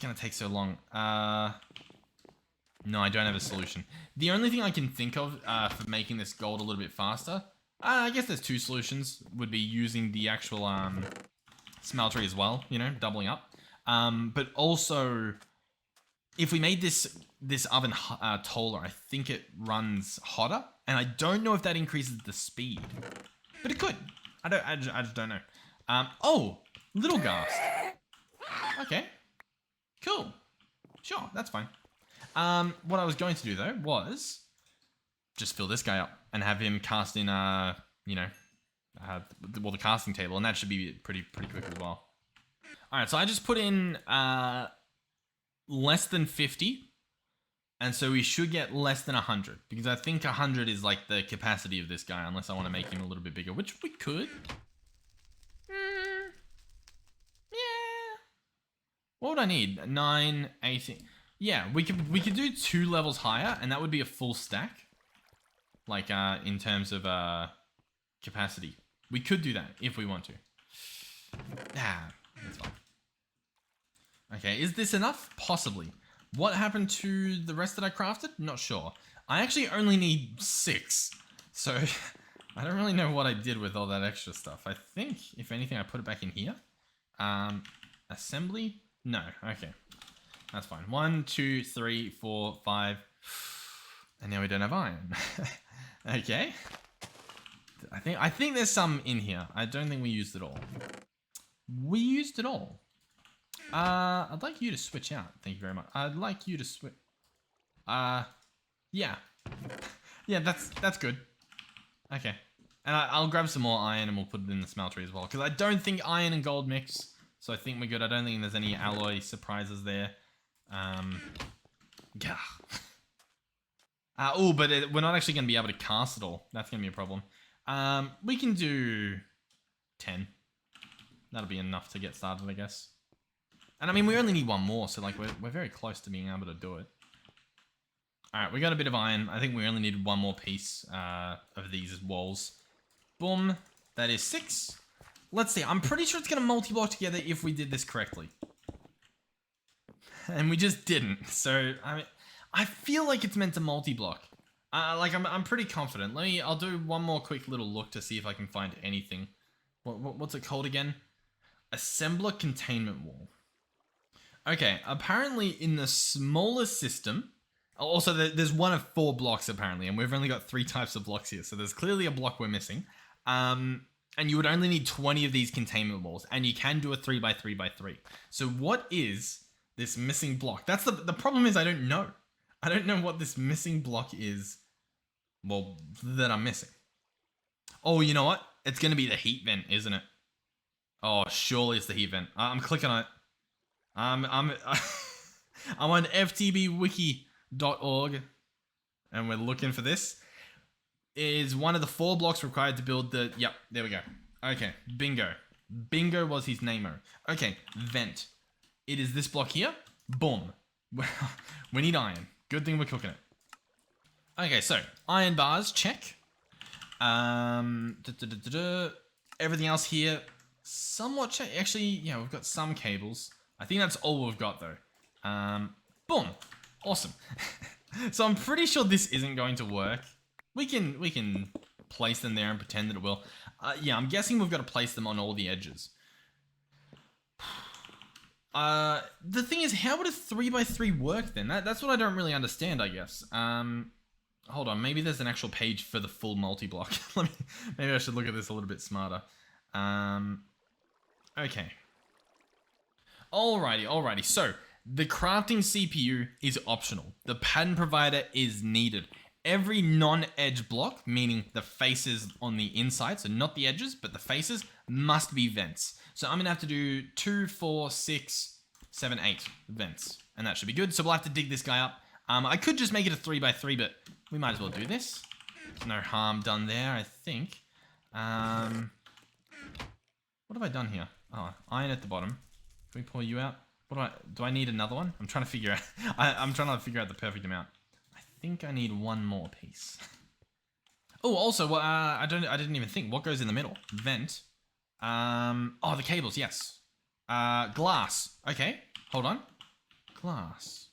gonna take so long. No, I don't have a solution. The only thing I can think of for making this gold a little bit faster, I guess there's 2 solutions. Would be using the actual smeltery as well, you know, doubling up. But also, if we made this oven taller, I think it runs hotter, and I don't know if that increases the speed. But it could. I just don't know. Oh, little ghast. Okay. Cool. Sure, that's fine. What I was going to do though was just fill this guy up and have him cast in, you know, the casting table, and that should be pretty quick as well. All right, so I just put in less than 50. And so we should get less than 100, because I think 100 is like the capacity of this guy, unless I want to make him a little bit bigger, which we could. Yeah. What would I need? 9, 18. Yeah, we could do 2 levels higher, and that would be a full stack. Like in terms of capacity, we could do that if we want to. That's fine. Okay, is this enough? Possibly. What happened to the rest that I crafted? Not sure. I actually only need 6. So, I don't really know what I did with all that extra stuff. I think, if anything, I put it back in here. Assembly? No. Okay. That's fine. 1, 2, 3, 4, 5. And now we don't have iron. Okay. I think there's some in here. I don't think we used it all. We used it all. I'd like you to switch out. Thank you very much. I'd like you to switch. Yeah. Yeah, that's good. Okay. And I'll grab some more iron and we'll put it in the smeltery as well. Because I don't think iron and gold mix. So I think we're good. I don't think there's any alloy surprises there. Yeah. Oh, but we're not actually going to be able to cast it all. That's going to be a problem. We can do 10. That'll be enough to get started, I guess. And I mean, we only need 1 more, so like we're very close to being able to do it. All right, we got a bit of iron. I think we only need 1 more piece of these walls. Boom. That is 6. Let's see. I'm pretty sure it's going to multi-block together if we did this correctly. And we just didn't. So I mean, I feel like it's meant to multi-block. Like I'm pretty confident. I'll do 1 more quick little look to see if I can find anything. What's it called again? Assembler containment wall. Okay, apparently in the smallest system, also there's 1 of 4 blocks apparently, and we've only got 3 types of blocks here, so there's clearly a block we're missing. And you would only need 20 of these containment walls, and you can do a 3x3x3. So what is this missing block? That's the problem is I don't know. I don't know what this missing block is, well, that I'm missing. Oh, you know what? It's going to be the heat vent, isn't it? Oh, surely it's the heat vent. I'm clicking on it. I'm on ftbwiki.org and we're looking for this. It is 1 of the 4 blocks required to build the... Yep, there we go. Okay, bingo. Bingo was his name-o. Okay, vent. It is this block here. Boom. We need iron. Good thing we're cooking it. Okay, so iron bars, check. Everything else here, somewhat actually, yeah, we've got some cables. I think that's all we've got though. Boom. Awesome. So I'm pretty sure this isn't going to work. We can place them there and pretend that it will. Yeah, I'm guessing we've got to place them on all the edges. The thing is, how would a 3x3 work then? That's what I don't really understand, I guess. Hold on, maybe there's an actual page for the full multi-block. Maybe I should look at this a little bit smarter. Okay. Alrighty. So, the crafting CPU is optional. The pattern provider is needed. Every non-edge block, meaning the faces on the inside, so not the edges, but the faces, must be vents. So I'm going to have to do 2, 4, 6, 7, 8 vents. And that should be good. So we'll have to dig this guy up. I could just make it a 3x3, but we might as well do this. No harm done there, I think. What have I done here? Oh, iron at the bottom. Can we pull you out? Do I need another one? I'm trying to figure out. I'm trying to figure out the perfect amount. I think I need one more piece. Oh, also, I didn't even think. What goes in the middle? Vent. Oh, the cables. Yes. Glass. Okay. Hold on. Glass.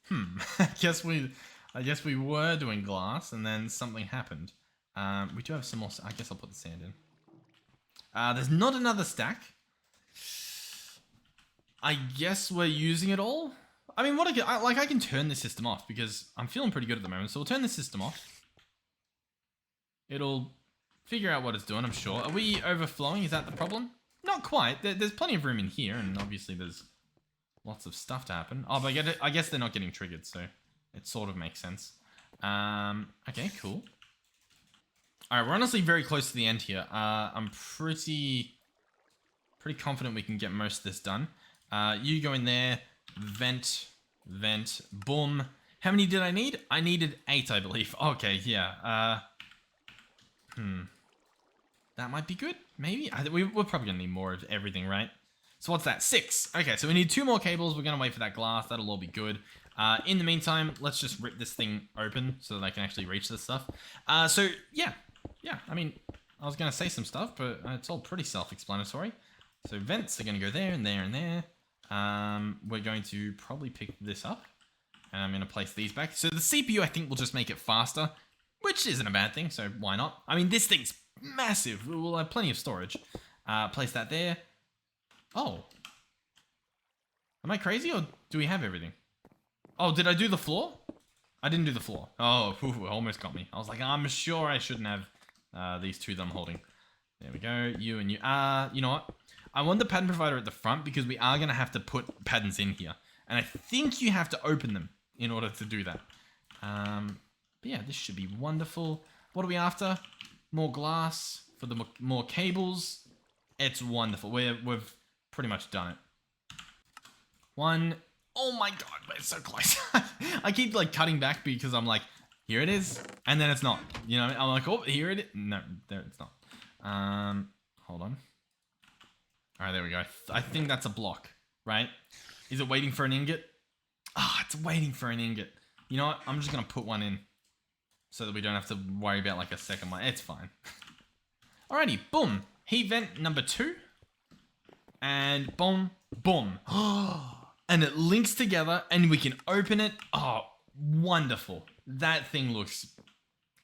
I guess we were doing glass, and then something happened. We do have some more. I guess I'll put the sand in. There's not another stack. I guess we're using it all. I mean, I can turn this system off because I'm feeling pretty good at the moment. So we'll turn the system off. It'll figure out what it's doing, I'm sure. Are we overflowing? Is that the problem? Not quite. There's plenty of room in here, and obviously there's lots of stuff to happen. Oh, but I guess they're not getting triggered, so it sort of makes sense. Okay, cool. All right, we're honestly very close to the end here. I'm pretty confident we can get most of this done. You go in there, vent, boom. How many did I need? I needed 8, I believe. Okay, yeah. That might be good, maybe. We're probably gonna need more of everything, right? So what's that? 6. Okay, so we need 2 more cables. We're gonna wait for that glass. That'll all be good. In the meantime, let's just rip this thing open so that I can actually reach this stuff. So yeah. I mean, I was gonna say some stuff, but it's all pretty self-explanatory. So vents are gonna go there and there and there. We're going to probably pick this up, and I'm gonna place these back. So the CPU, I think, will just make it faster, which isn't a bad thing. So why not? I mean, this thing's massive. We'll have plenty of storage. Place that there. Oh. Am I crazy, or do we have everything? Oh, did I do the floor? I didn't do the floor. Oh, it almost got me. I was like, I'm sure I shouldn't have these 2 that I'm holding. There we go. You and you. You know what? I want the pattern provider at the front because we are going to have to put patterns in here. And I think you have to open them in order to do that. But yeah, this should be wonderful. What are we after? More glass for the more cables. It's wonderful. We've pretty much done it. 1. Oh my god, we're so close. I keep like cutting back because I'm like, here it is. And then it's not. You know, I'm like, oh, here it is. No, there it's not. Hold on. All right, there we go. I think that's a block, right? Is it waiting for an ingot? Ah, it's waiting for an ingot. You know what? I'm just going to put one in so that we don't have to worry about like a second one. It's fine. Alrighty, boom. Heat vent number 2. And boom, boom. And it links together and we can open it. Oh, wonderful. That thing looks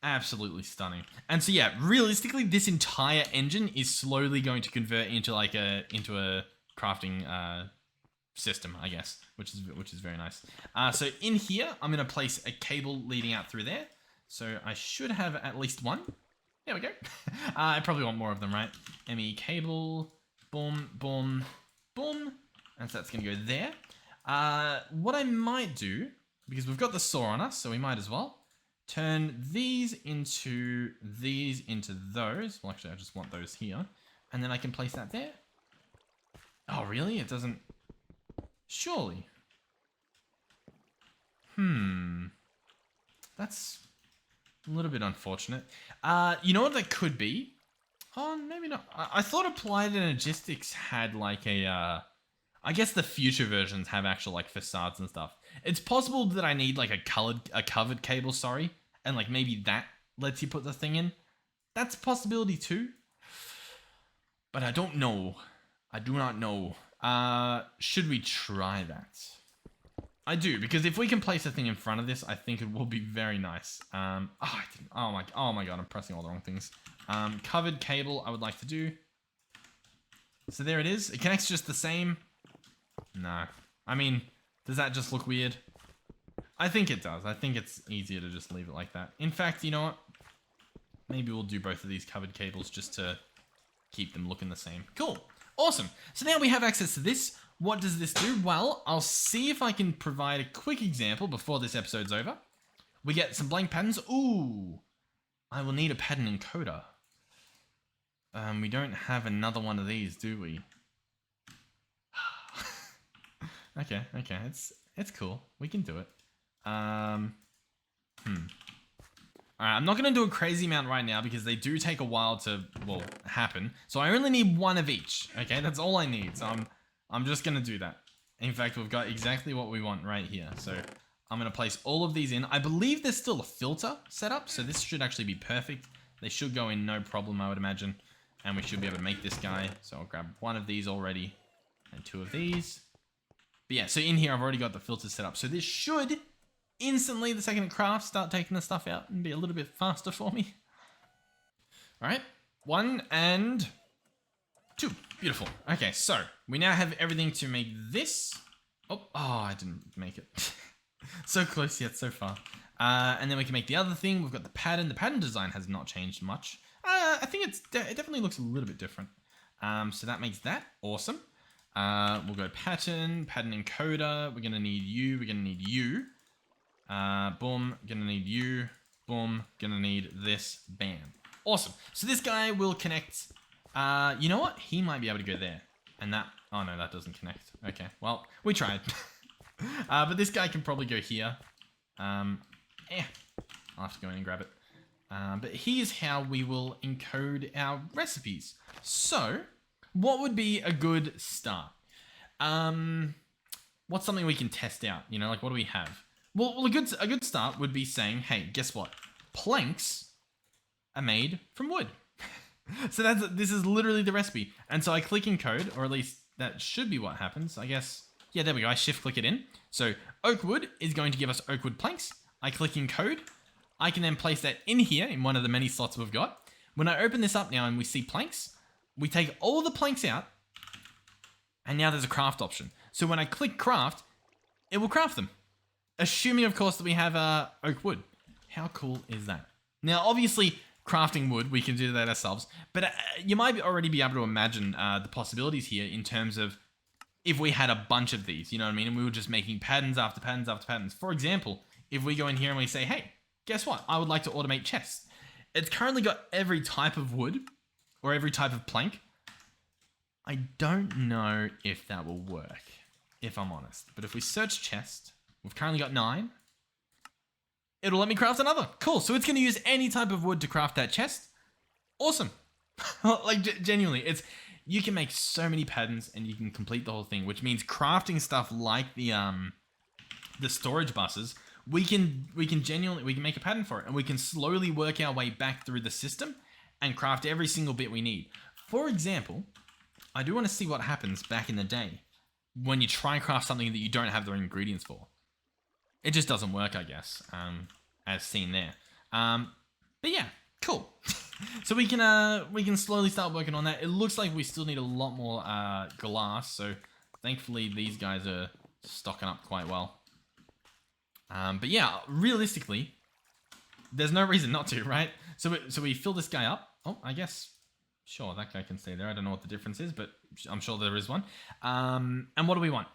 absolutely stunning. And so yeah, realistically, this entire engine is slowly going to convert into like a crafting system, I guess, which is very nice. So in here, I'm gonna place a cable leading out through there. So I should have at least 1. There we go. I probably want more of them, right? ME cable, boom, boom, boom, and so that's gonna go there. What I might do, because we've got the saw on us, so we might as well turn these into those. Well, actually, I just want those here. And then I can place that there. Oh, really? It doesn't... Surely. That's a little bit unfortunate. You know what that could be? Oh, maybe not. I thought Applied Energistics had like a... I guess the future versions have actual like facades and stuff. It's possible that I need like a covered cable, sorry. And like, maybe that lets you put the thing in. That's a possibility too. But I don't know. I do not know. Should we try that? I do, because if we can place a thing in front of this, I think it will be very nice. I didn't. Oh my god, I'm pressing all the wrong things. Covered cable, I would like to do. So there it is. It connects just the same. No. I mean, does that just look weird? I think it does. I think it's easier to just leave it like that. In fact, you know what? Maybe we'll do both of these covered cables just to keep them looking the same. Cool. Awesome. So now we have access to this. What does this do? Well, I'll see if I can provide a quick example before this episode's over. We get some blank patterns. Ooh. I will need a pattern encoder. We don't have another one of these, do we? Okay. It's cool. We can do it. Alright, I'm not going to do a crazy amount right now because they do take a while to, well, happen. So I only need one of each, okay? That's all I need. So I'm just going to do that. In fact, we've got exactly what we want right here. So I'm going to place all of these in. I believe there's still a filter set up, so this should actually be perfect. They should go in no problem, I would imagine. And we should be able to make this guy. So I'll grab one of these already and two of these. But yeah, so in here I've already got the filter set up. So this should instantly, the second it crafts, start taking the stuff out and be a little bit faster for me. All right, 1 and 2. Beautiful. Okay, so we now have everything to make this. Oh, I didn't make it. So close yet so far. And then we can make the other thing. We've got the pattern. The pattern design has not changed much. I think it definitely looks a little bit different. So that makes that awesome. We'll go pattern encoder. We're gonna need you. We're gonna need you. Boom, gonna need you. Boom, gonna need this. Bam. Awesome. So this guy will connect. You know what? He might be able to go there. And that, oh no, that doesn't connect. Okay, well, we tried. But this guy can probably go here. I'll have to go in and grab it. But here's how we will encode our recipes. So, what would be a good start? What's something we can test out? You know, like what do we have? Well, a good start would be saying, hey, guess what? Planks are made from wood. So this is literally the recipe. And so I click encode, or at least that should be what happens, I guess. Yeah, there we go. I shift click it in. So oak wood is going to give us oak wood planks. I click encode. I can then place that in here in one of the many slots we've got. When I open this up now and we see planks, we take all the planks out, and now there's a craft option. So when I click craft, it will craft them. Assuming, of course, that we have oak wood. How cool is that? Now, obviously, crafting wood, we can do that ourselves. But you might already be able to imagine the possibilities here in terms of if we had a bunch of these, you know what I mean? And we were just making patterns after patterns after patterns. For example, if we go in here and we say, hey, guess what? I would like to automate chests. It's currently got every type of wood or every type of plank. I don't know if that will work, if I'm honest. But if we search chest, we've currently got 9. It'll let me craft another. Cool. So it's going to use any type of wood to craft that chest. Awesome. Like, genuinely, you can make so many patterns and you can complete the whole thing, which means crafting stuff like the storage buses, we can make a pattern for it, and we can slowly work our way back through the system and craft every single bit we need. For example, I do want to see what happens back in the day when you try and craft something that you don't have the ingredients for. It just doesn't work, I guess, as seen there. But yeah, cool. So we can slowly start working on that. It looks like we still need a lot more glass, so thankfully these guys are stocking up quite well. But yeah, realistically, there's no reason not to, right? So we fill this guy up. Oh, I guess, sure, that guy can stay there. I don't know what the difference is, but I'm sure there is one. And what do we want?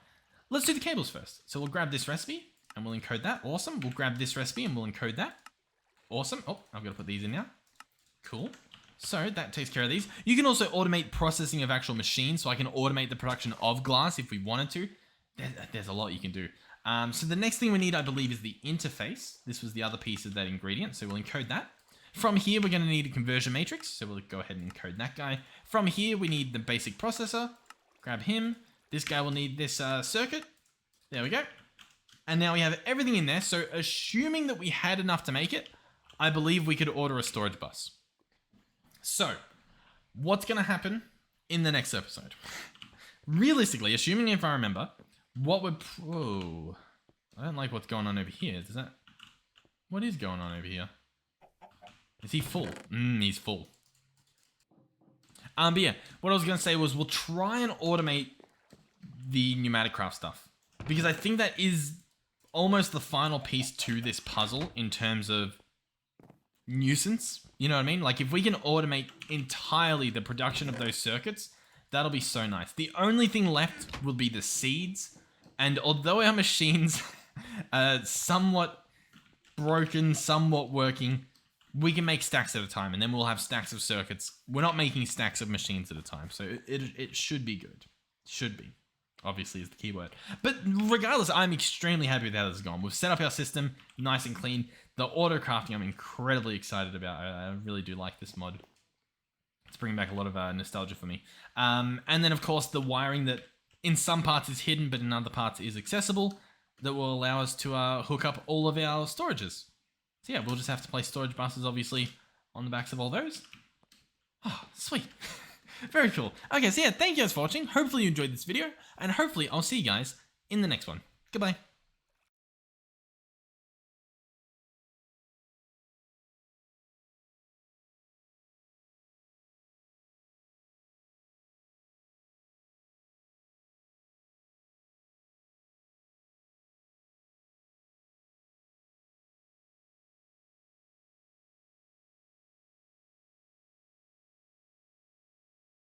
Let's do the cables first. So we'll grab this recipe and we'll encode that. Awesome. We'll grab this recipe and we'll encode that. Awesome. Oh, I've got to put these in now. Cool. So that takes care of these. You can also automate processing of actual machines. So I can automate the production of glass if we wanted to. There's a lot you can do. So the next thing we need, I believe, is the interface. This was the other piece of that ingredient. So we'll encode that. From here, we're going to need a conversion matrix. So we'll go ahead and encode that guy. From here, we need the basic processor. Grab him. This guy will need this circuit. There we go. And now we have everything in there. So assuming that we had enough to make it, I believe we could order a storage bus. So what's going to happen in the next episode. Realistically, assuming if I remember, what would... Whoa. I don't like what's going on over here. Does that... What is going on over here? Is he full? He's full. But yeah, what I was going to say was we'll try and automate the pneumatic craft stuff. Because I think that is almost the final piece to this puzzle in terms of nuisance. You know what I mean? Like if we can automate entirely the production of those circuits, that'll be so nice. The only thing left will be the seeds. And although our machines are somewhat broken, somewhat working, we can make stacks at a time, and then we'll have stacks of circuits. We're not making stacks of machines at a time, so it should be good. Should be. Obviously is the key word. But regardless, I'm extremely happy with how this has gone. We've set up our system nice and clean. The auto crafting I'm incredibly excited about. I really do like this mod. It's bringing back a lot of nostalgia for me. And then, of course, the wiring that in some parts is hidden, but in other parts is accessible, that will allow us to hook up all of our storages. So yeah, we'll just have to place storage buses, obviously, on the backs of all those. Oh, sweet. Very cool. Okay, so yeah, thank you guys for watching. Hopefully you enjoyed this video, and hopefully I'll see you guys in the next one. Goodbye.